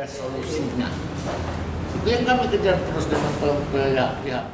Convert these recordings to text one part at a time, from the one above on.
ada solusinya. Itu yang kami kejar terus dengan pihak.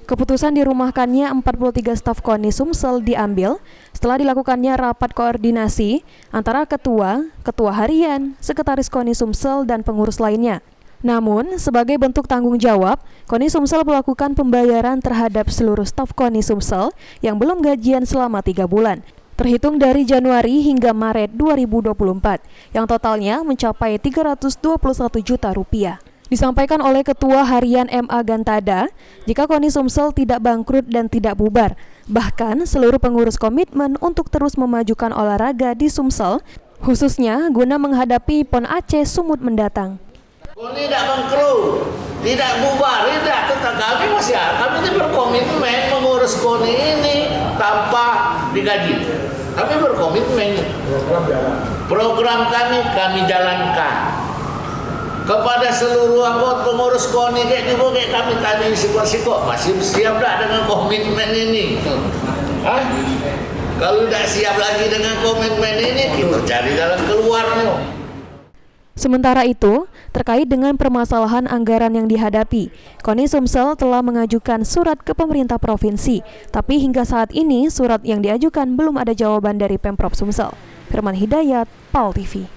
Keputusan dirumahkannya 43 staf KONI Sumsel diambil setelah dilakukannya rapat koordinasi antara ketua harian, sekretaris KONI Sumsel, dan pengurus lainnya. Namun, sebagai bentuk tanggung jawab, KONI Sumsel melakukan pembayaran terhadap seluruh staf KONI Sumsel yang belum gajian selama 3 bulan, terhitung dari Januari hingga Maret 2024, yang totalnya mencapai 321 juta rupiah. Disampaikan oleh Ketua Harian MA Gantada, jika KONI Sumsel tidak bangkrut dan tidak bubar, bahkan seluruh pengurus komitmen untuk terus memajukan olahraga di Sumsel, khususnya guna menghadapi PON Aceh Sumut mendatang. KONI tidak bangkrut, tidak bubar, tidak, tetap kami masih kami ini berkomitmen mengurus KONI ini tanpa digaji. Kami berkomitmen. Program kami jalankan. Kepada seluruh anggota pengurus KONI kayak kami tanya sikok masih siap tak dengan komitmen ini? Hah? Kalau tidak siap lagi dengan komitmen ini, kita cari jalan keluarnya. Sementara itu, terkait dengan permasalahan anggaran yang dihadapi, KONI Sumsel telah mengajukan surat ke pemerintah provinsi, tapi hingga saat ini surat yang diajukan belum ada jawaban dari Pemprov Sumsel. Firman Hidayat, PAL TV.